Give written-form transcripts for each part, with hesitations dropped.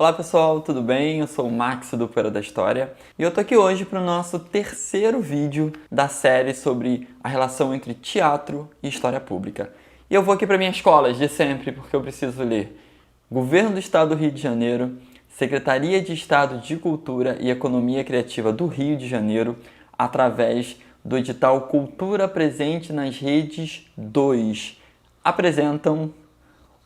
Olá pessoal, tudo bem? Eu sou o Max do Poeira da História e eu tô aqui hoje para o nosso terceiro vídeo da série sobre a relação entre teatro e história pública. E eu vou aqui para minhas escolas de sempre porque eu preciso ler Governo do Estado do Rio de Janeiro, Secretaria de Estado de Cultura e Economia Criativa do Rio de Janeiro, através do edital Cultura Presente nas Redes 2. Apresentam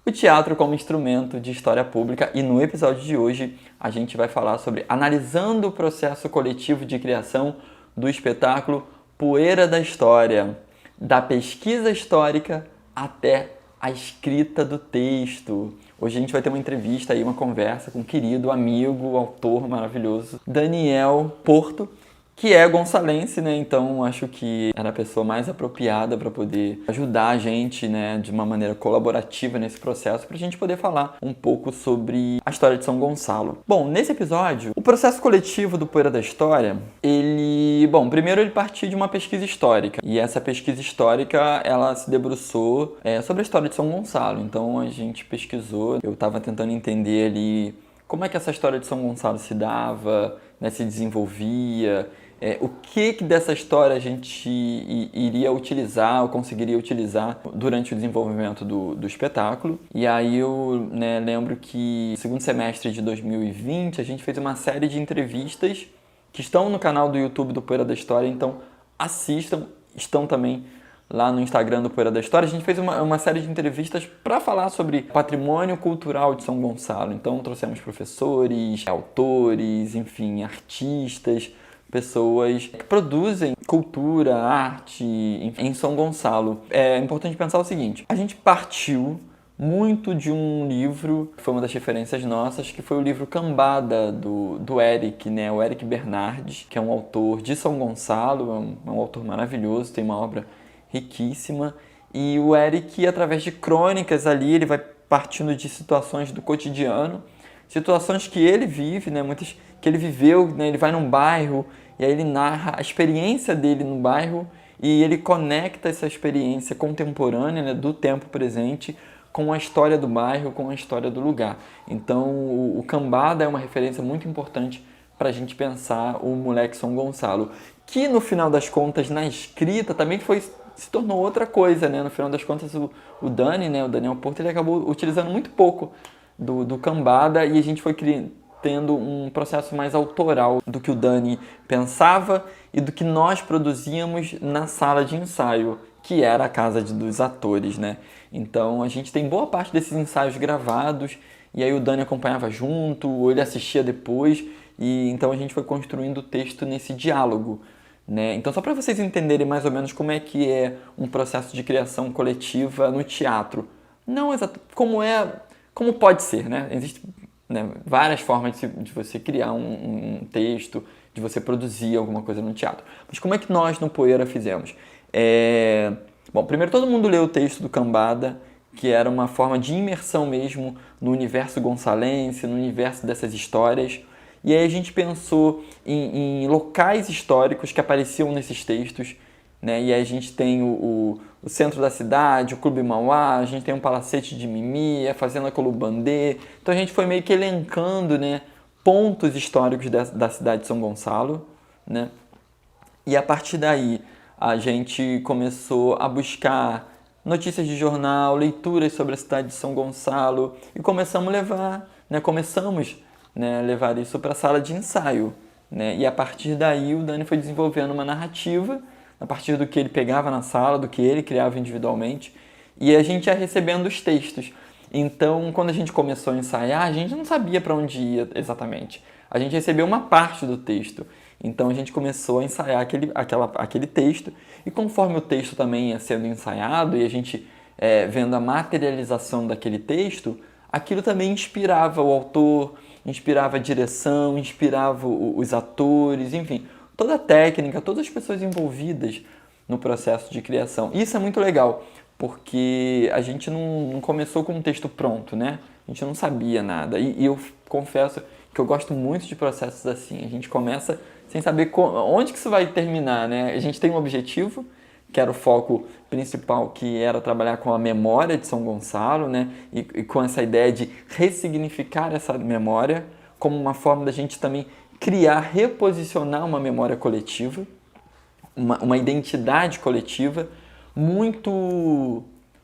o teatro como instrumento de história pública, e no episódio de hoje a gente vai falar sobre analisando o processo coletivo de criação do espetáculo Poeira da História, da pesquisa histórica até a escrita do texto. Hoje a gente vai ter uma entrevista aí, uma conversa com um querido amigo, autor maravilhoso, Daniel Porto, que é gonçalense, né? Então acho que era a pessoa mais apropriada para poder ajudar a gente, né, de uma maneira colaborativa nesse processo, para a gente poder falar um pouco sobre a história de São Gonçalo. Bom, nesse episódio, o processo coletivo do Poeira da História, primeiro ele partiu de uma pesquisa histórica, e essa pesquisa histórica, ela se debruçou sobre a história de São Gonçalo. Então a gente pesquisou, eu estava tentando entender ali como é que essa história de São Gonçalo se dava, né, se desenvolvia, o que dessa história a gente iria utilizar ou conseguiria utilizar durante o desenvolvimento do espetáculo. E aí eu lembro que no segundo semestre de 2020 a gente fez uma série de entrevistas que estão no canal do YouTube do Poeira da História, então assistam, estão também lá no Instagram do Poeira da História. A gente fez uma série de entrevistas para falar sobre patrimônio cultural de São Gonçalo. Então trouxemos professores, autores, enfim, artistas, pessoas que produzem cultura, arte em São Gonçalo. É importante pensar o seguinte: a gente partiu muito de um livro, que foi uma das referências nossas, que foi o livro Cambada, do Eric, né? O Eric Bernardes, que é um autor de São Gonçalo, é um autor maravilhoso, tem uma obra riquíssima. E o Eric, através de crônicas ali, ele vai partindo de situações do cotidiano, situações que ele vive, né? Muitas que ele viveu, né? Ele vai num bairro e aí ele narra a experiência dele no bairro e ele conecta essa experiência contemporânea, né, do tempo presente, com a história do bairro, com a história do lugar. Então o Cambada é uma referência muito importante para a gente pensar o Moleque São Gonçalo, que no final das contas, na escrita, também se tornou outra coisa, né? No final das contas, o Dani, né, o Daniel Porto, ele acabou utilizando muito pouco do Cambada, e a gente foi tendo um processo mais autoral do que o Dani pensava e do que nós produzíamos na sala de ensaio, que era a casa dos atores, né? Então a gente tem boa parte desses ensaios gravados, e aí o Dani acompanhava junto, ou ele assistia depois, e então a gente foi construindo o texto nesse diálogo, né? Então, só para vocês entenderem mais ou menos como é que é um processo de criação coletiva no teatro. Não exato como pode ser, né? Existem, né, várias formas de você criar um texto, de você produzir alguma coisa no teatro. Mas como é que nós no Poeira fizemos? Bom, primeiro todo mundo leu o texto do Cambada, que era uma forma de imersão mesmo no universo gonçalense, no universo dessas histórias. E aí a gente pensou em locais históricos que apareciam nesses textos, né? E aí a gente tem o centro da cidade, o Clube Mauá, a gente tem um Palacete de Mimi, a Fazenda Colubandê. Então a gente foi meio que elencando, né, pontos históricos da cidade de São Gonçalo, né? E a partir daí a gente começou a buscar notícias de jornal, leituras sobre a cidade de São Gonçalo, e começamos a levar isso para a sala de ensaio, né? E a partir daí o Dani foi desenvolvendo uma narrativa, a partir do que ele pegava na sala, do que ele criava individualmente, e a gente ia recebendo os textos. Então, quando a gente começou a ensaiar, a gente não sabia para onde ia exatamente. A gente recebeu uma parte do texto. Então, a gente começou a ensaiar aquele texto, e conforme o texto também ia sendo ensaiado, e a gente vendo a materialização daquele texto, aquilo também inspirava o autor, inspirava a direção, inspirava os atores, enfim, toda a técnica, todas as pessoas envolvidas no processo de criação. E isso é muito legal, porque a gente não começou com um texto pronto, né? A gente não sabia nada. E eu confesso que eu gosto muito de processos assim. A gente começa sem saber onde que isso vai terminar, né? A gente tem um objetivo, que era o foco principal, que era trabalhar com a memória de São Gonçalo, né? E com essa ideia de ressignificar essa memória como uma forma da gente também criar, reposicionar uma memória coletiva, uma identidade coletiva muito,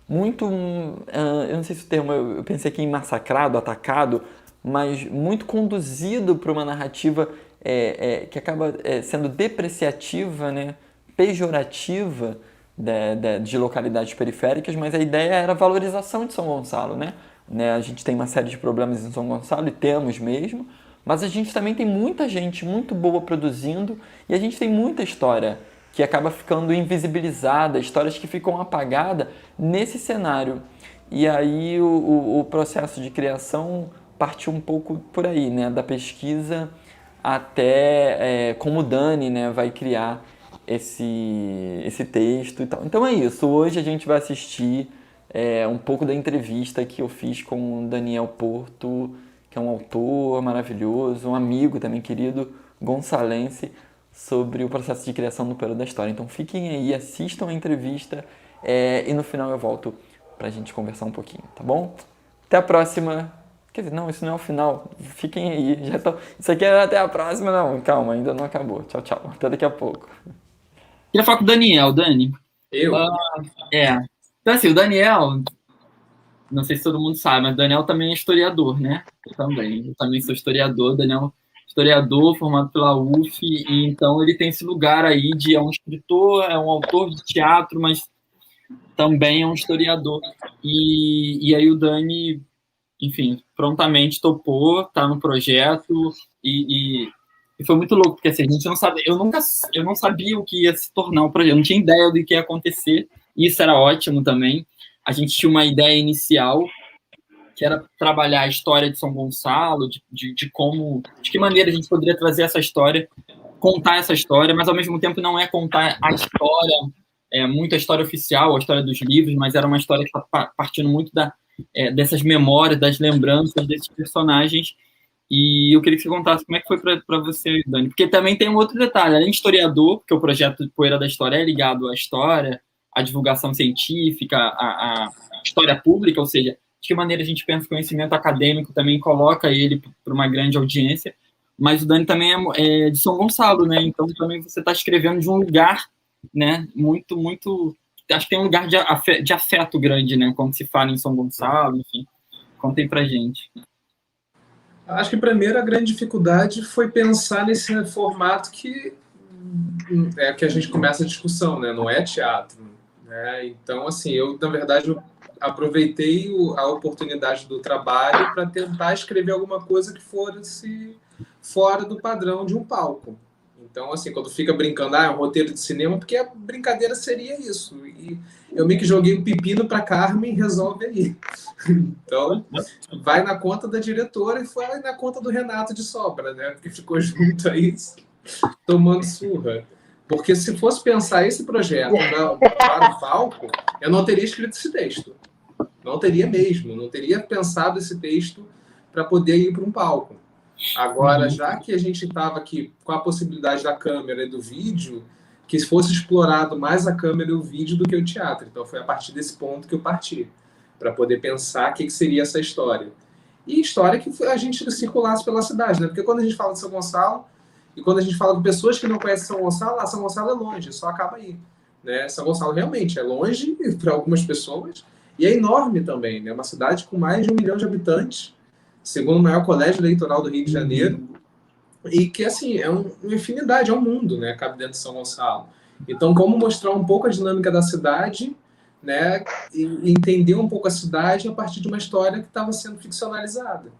eu não sei se o termo, eu pensei aqui em massacrado, atacado, mas muito conduzido para uma narrativa que acaba sendo depreciativa, né, pejorativa de localidades periféricas, mas a ideia era a valorização de São Gonçalo, né? A gente tem uma série de problemas em São Gonçalo, e temos mesmo, mas a gente também tem muita gente muito boa produzindo, e a gente tem muita história que acaba ficando invisibilizada, histórias que ficam apagadas nesse cenário. E aí o processo de criação partiu um pouco por aí, né? Da pesquisa até como o Dani, né, vai criar esse texto e tal. Então é isso, hoje a gente vai assistir um pouco da entrevista que eu fiz com o Daniel Porto, que é um autor maravilhoso, um amigo também querido, gonçalense, sobre o processo de criação do Período da História. Então fiquem aí, assistam a entrevista e no final eu volto pra gente conversar um pouquinho, tá bom? Até a próxima! Quer dizer, não, isso não é o final. Fiquem aí. Isso aqui é até a próxima, não. Calma, ainda não acabou. Tchau, tchau. Até daqui a pouco. Queria falar com o Daniel, Dani. Eu? Então, assim, o Daniel, não sei se todo mundo sabe, mas o Daniel também é historiador, né? Eu também sou historiador. Daniel historiador, formado pela UF, e então ele tem esse lugar aí de é um escritor, é um autor de teatro, mas também é um historiador. E aí o Dani, enfim, prontamente topou, tá no projeto e foi muito louco, porque assim, a gente não sabe, eu não sabia o que ia se tornar o projeto, eu não tinha ideia do que ia acontecer, e isso era ótimo também. A gente tinha uma ideia inicial, que era trabalhar a história de São Gonçalo, de como, de que maneira a gente poderia trazer essa história, contar essa história, mas ao mesmo tempo não é contar a história, muito a história oficial, a história dos livros, mas era uma história que está partindo muito dessas memórias, das lembranças desses personagens. E eu queria que você contasse como é que foi para você, Dani, porque também tem um outro detalhe, além de historiador, porque o projeto Poeira da História é ligado à história, à divulgação científica, à história pública, ou seja, de que maneira a gente pensa o conhecimento acadêmico também coloca ele para uma grande audiência, mas o Dani também é de São Gonçalo, né? Então também você está escrevendo de um lugar, né? Muito, muito, acho que tem um lugar de afeto grande, né? Quando se fala em São Gonçalo, enfim. Contem pra gente. Acho que primeiro a grande dificuldade foi pensar nesse formato que a gente começa a discussão, né? Não é teatro, né? Então, assim, eu na verdade aproveitei a oportunidade do trabalho para tentar escrever alguma coisa que fosse fora do padrão de um palco. Então, assim, quando fica brincando, é um roteiro de cinema, porque a brincadeira seria isso. E eu meio que joguei o pepino para Carmen, resolve aí. Então, vai na conta da diretora e foi na conta do Renato de sobra, né? Porque ficou junto aí, tomando surra. Porque se fosse pensar esse projeto para o palco, eu não teria escrito esse texto. Não teria mesmo. Não teria pensado esse texto para poder ir para um palco. Agora, já que a gente estava aqui com a possibilidade da câmera e do vídeo, que fosse explorado mais a câmera e o vídeo do que o teatro. Então, foi a partir desse ponto que eu parti, para poder pensar o que seria essa história. E história que a gente circulasse pela cidade, né? Porque quando a gente fala de São Gonçalo, e quando a gente fala com pessoas que não conhecem São Gonçalo, São Gonçalo é longe, só acaba aí. Né? São Gonçalo realmente é longe para algumas pessoas, e é enorme também, né? Uma cidade com mais de 1 milhão de habitantes, segundo o maior colégio eleitoral do Rio de Janeiro, e que, assim, é uma infinidade, é um mundo, né? Cabe dentro de São Gonçalo. Então, como mostrar um pouco a dinâmica da cidade, né? E entender um pouco a cidade a partir de uma história que estava sendo ficcionalizada.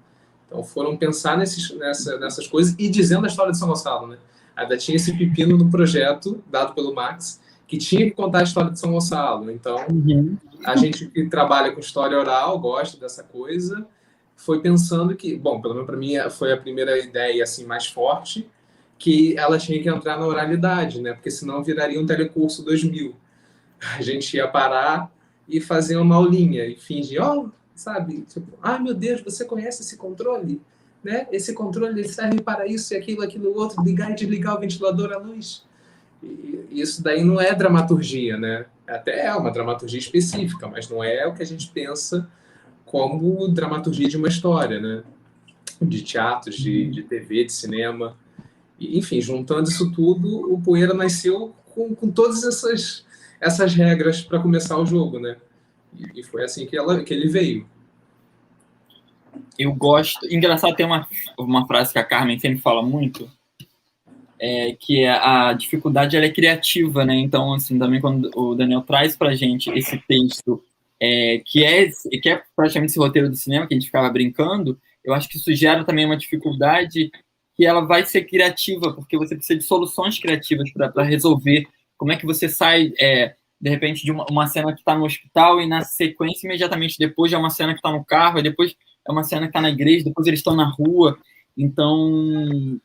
Então, foram pensar nessas coisas e dizendo a história de São Gonçalo, né? Ainda tinha esse pepino no projeto, dado pelo Max, que tinha que contar a história de São Gonçalo. Então, a gente que trabalha com história oral, gosta dessa coisa, foi pensando que, bom, pelo menos para mim foi a primeira ideia assim mais forte, que ela tinha que entrar na oralidade, né? Porque senão viraria um telecurso 2000. A gente ia parar e fazer uma aulinha e fingir, sabe? Tipo, meu Deus, você conhece esse controle? Né? Esse controle ele serve para isso e aquilo, aquilo outro, ligar e desligar o ventilador à luz. E isso daí não é dramaturgia, né? Até é uma dramaturgia específica, mas não é o que a gente pensa como dramaturgia de uma história, né? De teatros, de TV, de cinema. E, enfim, juntando isso tudo, o Poeira nasceu com todas essas regras para começar o jogo, né? E foi assim que ele veio. Eu gosto. Engraçado, tem uma frase que a Carmen sempre fala muito, que é a dificuldade ela é criativa, né? Então, assim, também quando o Daniel traz pra gente esse texto que é praticamente esse roteiro do cinema que a gente ficava brincando, eu acho que isso gera também uma dificuldade que ela vai ser criativa, porque você precisa de soluções criativas para resolver. Como é que você sai, de repente, de uma cena que está no hospital e na sequência, imediatamente depois, é uma cena que está no carro, e depois é uma cena que está na igreja, depois eles estão na rua. Então,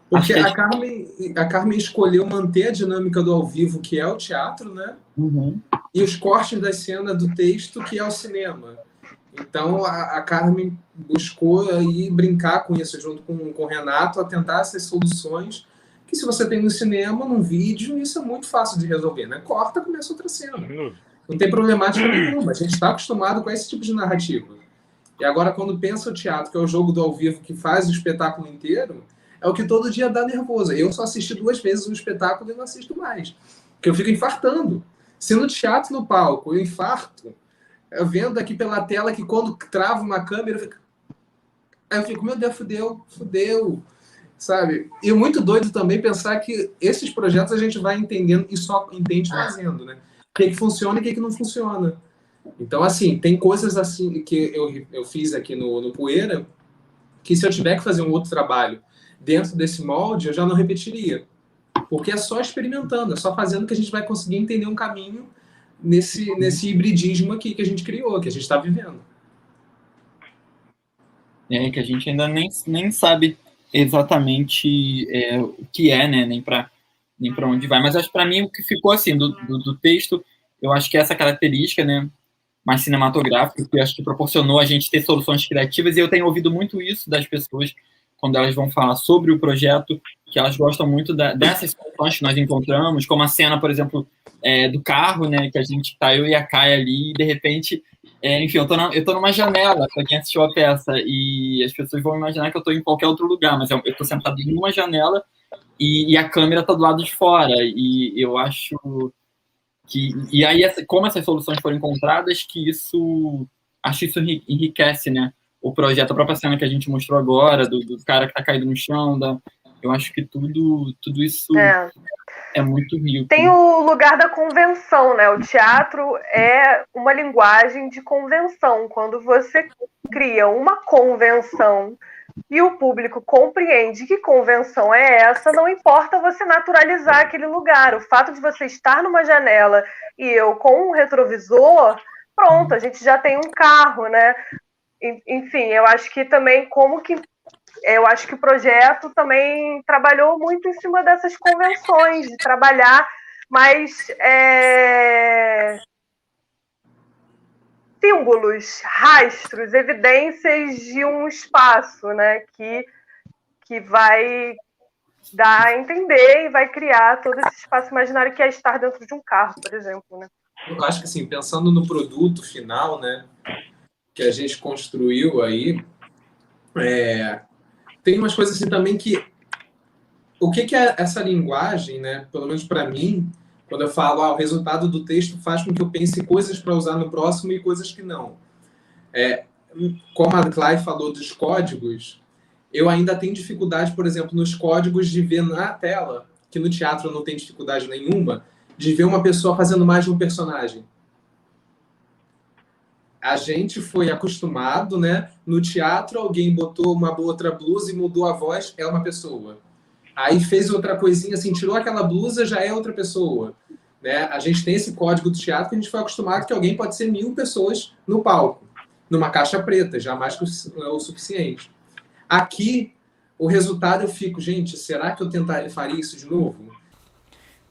porque a Carmen escolheu manter a dinâmica do ao vivo, que é o teatro, né? Uhum. E os cortes da cena do texto, que é o cinema. Então, a Carmen buscou aí brincar com isso, junto com o Renato, a tentar essas soluções que, se você tem no cinema, num vídeo, isso é muito fácil de resolver, né? Corta, começa outra cena. Não tem problemática nenhuma. A gente está acostumado com esse tipo de narrativa. E agora, quando pensa o teatro, que é o jogo do ao vivo que faz o espetáculo inteiro, é o que todo dia dá nervoso. Eu só assisti 2 vezes um espetáculo e não assisto mais. Porque eu fico infartando. Se no teatro, no palco, eu infarto, eu vendo aqui pela tela que quando trava uma câmera, aí eu fico, meu Deus, fudeu, sabe? E muito doido também pensar que esses projetos a gente vai entendendo e só entende fazendo, né? O que funciona e o que não funciona. Então, assim, tem coisas assim que eu fiz aqui no Poeira, que se eu tiver que fazer um outro trabalho dentro desse molde, eu já não repetiria. Porque é só experimentando, é só fazendo que a gente vai conseguir entender um caminho nesse hibridismo aqui que a gente criou, que a gente está vivendo. Que a gente ainda nem sabe exatamente o que é, né? Nem para onde vai. Mas acho que para mim o que ficou assim do texto, eu acho que essa característica, né, mais cinematográfica, que eu acho que proporcionou a gente ter soluções criativas, e eu tenho ouvido muito isso das pessoas quando elas vão falar sobre o projeto, que elas gostam muito dessas soluções que nós encontramos, como a cena, por exemplo, do carro, né, que a gente tá, eu e a Kai ali, e de repente, enfim, eu tô numa janela, para quem assistiu a peça, e as pessoas vão imaginar que eu tô em qualquer outro lugar, mas eu tô sentado em uma janela e a câmera tá do lado de fora, e eu acho e aí, como essas soluções foram encontradas, acho que isso enriquece, né, o projeto, a própria cena que a gente mostrou agora, do cara que tá caído no chão, eu acho que tudo isso é muito rico. Tem o lugar da convenção, né? O teatro é uma linguagem de convenção. Quando você cria uma convenção e o público compreende que convenção é essa, não importa você naturalizar aquele lugar. O fato de você estar numa janela e eu com um retrovisor, pronto, a gente já tem um carro, né? Enfim, eu acho que também eu acho que o projeto também trabalhou muito em cima dessas convenções, de trabalhar mais símbolos, rastros, evidências de um espaço, né, que vai dar a entender e vai criar todo esse espaço imaginário que é estar dentro de um carro, por exemplo, né? Eu acho que, assim, pensando no produto final, né, que a gente construiu aí, tem umas coisas assim também que... O que é essa linguagem, né, pelo menos para mim, quando eu falo, o resultado do texto faz com que eu pense coisas para usar no próximo e coisas que não. Como a Clay falou dos códigos, eu ainda tenho dificuldade, por exemplo, nos códigos de ver na tela, que no teatro eu não tenho dificuldade nenhuma, de ver uma pessoa fazendo mais de um personagem. A gente foi acostumado, né? No teatro, alguém botou uma outra blusa e mudou a voz, é uma pessoa. Aí fez outra coisinha assim, tirou aquela blusa, já é outra pessoa. Né? A gente tem esse código do teatro que a gente foi acostumado que alguém pode ser 1000 pessoas no palco, numa caixa preta, já mais que o suficiente. Aqui, o resultado eu fico, gente, será que eu faria isso de novo?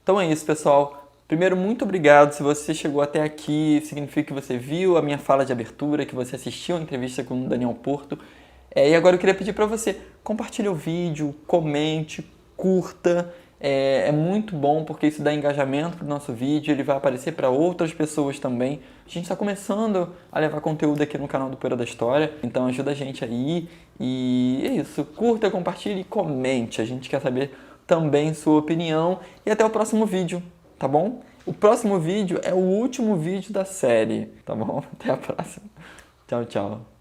Então é isso, pessoal. Primeiro, muito obrigado. Se você chegou até aqui, significa que você viu a minha fala de abertura, que você assistiu a entrevista com o Daniel Porto. E agora eu queria pedir para você, compartilhe o vídeo, comente, curta É muito bom porque isso dá engajamento pro nosso vídeo, ele vai aparecer para outras pessoas também. A gente está começando a levar conteúdo aqui no canal do Poeira da História, então ajuda a gente aí. E é isso, curta, compartilhe e comente. A gente quer saber também sua opinião e até o próximo vídeo, tá bom? O próximo vídeo é o último vídeo da série, tá bom? Até a próxima. Tchau, tchau.